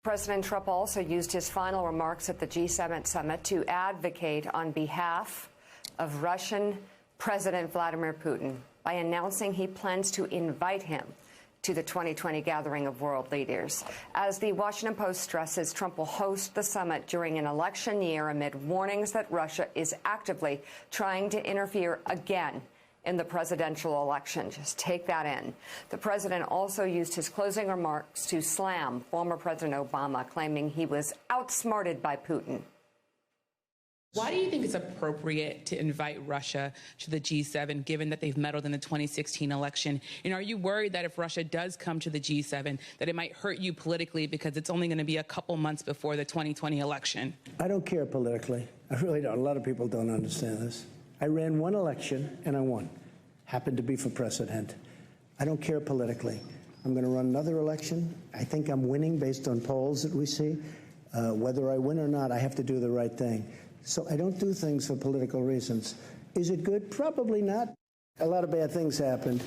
President Trump also used his final remarks at the G7 summit to advocate on behalf of Russian President Vladimir Putin by announcing he plans to invite him to the 2020 gathering of world leaders. As the Washington Post stresses, Trump will host the summit during an election year amid warnings that Russia is actively trying to interfere again in the presidential election. Just take that in. The president also used his closing remarks to slam former President Obama, claiming he was outsmarted by Putin. Why do you think it's appropriate to invite Russia to the G7, given that they've meddled in the 2016 election? And are you worried that if Russia does come to the G7, that it might hurt you politically because it's only going to be a couple months before the 2020 election? I don't care politically. I really don't. A lot of people don't understand this. I ran one election and I won. Happened to be for president. I don't care politically. I'm going to run another election. I think I'm winning based on polls that we see. Whether I win or not, I have to do the right thing. So I don't do things for political reasons. Is it good? Probably not. A lot of bad things happened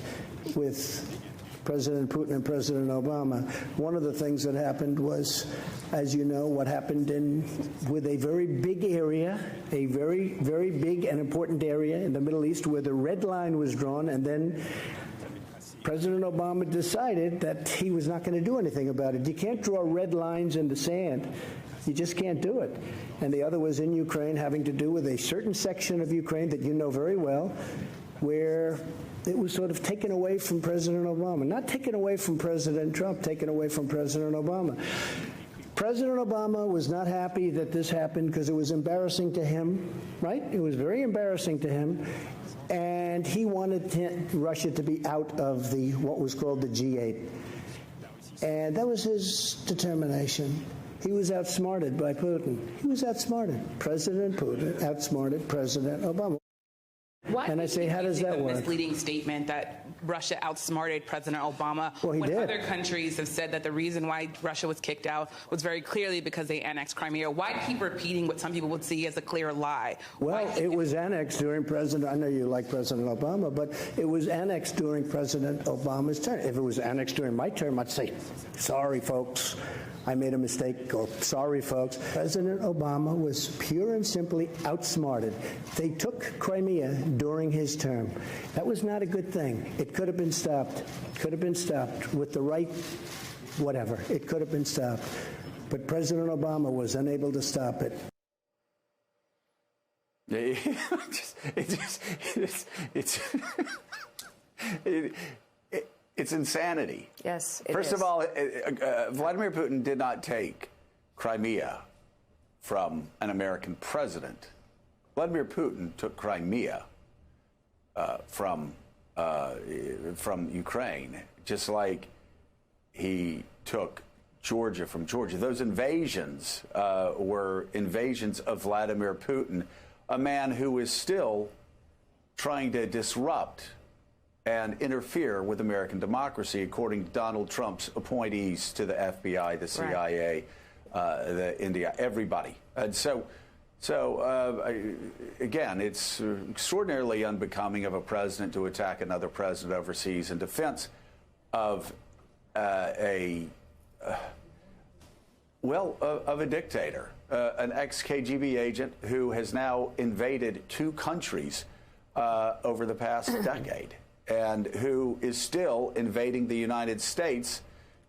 with President Putin and President Obama. One of the things that happened was, as you know, what happened with a very big area, a very, very big and important area in the Middle East where the red line was drawn, and then President Obama decided that he was not going to do anything about it. You can't draw red lines in the sand. You just can't do it. And the other was in Ukraine, having to do with a certain section of Ukraine that you know very well, where it was sort of taken away from President Obama. Not taken away from President Trump, taken away from President Obama. President Obama was not happy that this happened because it was embarrassing to him, right? It was very embarrassing to him. And he wanted Russia to be out of what was called the G8. And that was his determination. He was outsmarted by Putin. He was outsmarted. President Putin outsmarted President Obama. And I say, how does that work? Misleading statement that Russia outsmarted President Obama. Well, he did. Other countries have said that the reason why Russia was kicked out was very clearly because they annexed Crimea. Why keep repeating what some people would see as a clear lie? Well, it was annexed during President, I know you like President Obama, but it was annexed during President Obama's term. If it was annexed during my term, I'd say, sorry, folks. I made a mistake. Or, sorry, folks. President Obama was pure and simply outsmarted. They took Crimea during his term. That was not a good thing. It could have been stopped. Could have been stopped with the right whatever. It could have been stopped. But President Obama was unable to stop it. It's insanity. Yes, it First is. of all, Vladimir Putin did not take Crimea from an American president. Vladimir Putin took Crimea from Ukraine, just like he took Georgia from Georgia. Those invasions were invasions of Vladimir Putin, a man who is still trying to disrupt and interfere with American democracy, according to Donald Trump's appointees to the FBI, the CIA, the India, everybody. And so again, it's extraordinarily unbecoming of a president to attack another president overseas in defense of a dictator, an ex-KGB agent who has now invaded 2 countries over the past decade, and who is still invading the United States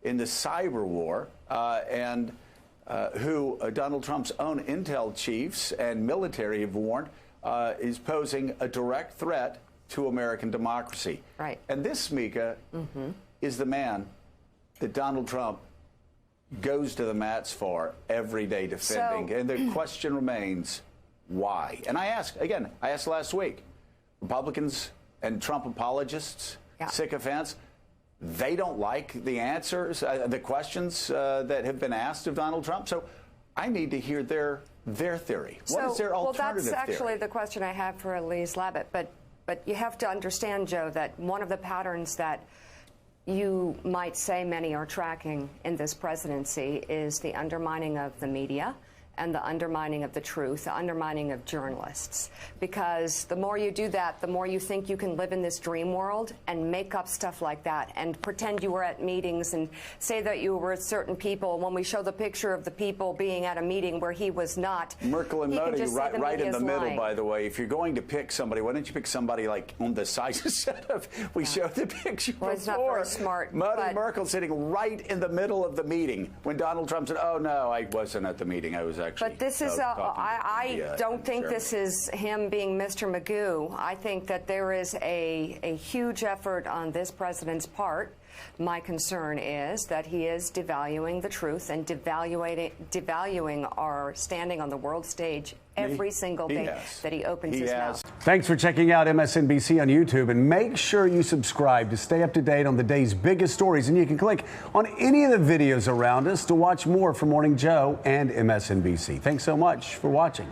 in the cyber war, and who Donald Trump's own intel chiefs and military have warned is posing a direct threat to American democracy. Right. And this, Mika, is the man that Donald Trump goes to the mats for every day defending. And the question remains, why? And I asked last week, Republicans and Trump apologists, sycophants, they don't like the answers, the questions that have been asked of Donald Trump. So I need to hear their theory. What is their alternative theory? Well, that's actually the question I have for Elise Labott. But you have to understand, Joe, that one of the patterns that you might say many are tracking in this presidency is the undermining of the media and the undermining of the truth, the undermining of journalists. Because the more you do that, the more you think you can live in this dream world and make up stuff like that and pretend you were at meetings and say that you were with certain people when we show the picture of the people being at a meeting where he was not. Merkel and Modi, right in the middle, lying. by the way. If you're going to pick somebody, why don't you pick somebody like on the size of we showed the picture well, before. it's not very smart. Modi and Merkel sitting right in the middle of the meeting when Donald Trump said, "Oh no, I wasn't at the meeting. I was actually." But this is I don't think this is him being Mr. Magoo. I think that there is a huge effort on this president's part. My concern is that he is devaluing the truth and devaluing our standing on the world stage every single day that he opens his mouth. Thanks for checking out MSNBC on YouTube, and make sure you subscribe to stay up to date on the day's biggest stories. And you can click on any of the videos around us to watch more from Morning Joe and MSNBC. Thanks so much for watching.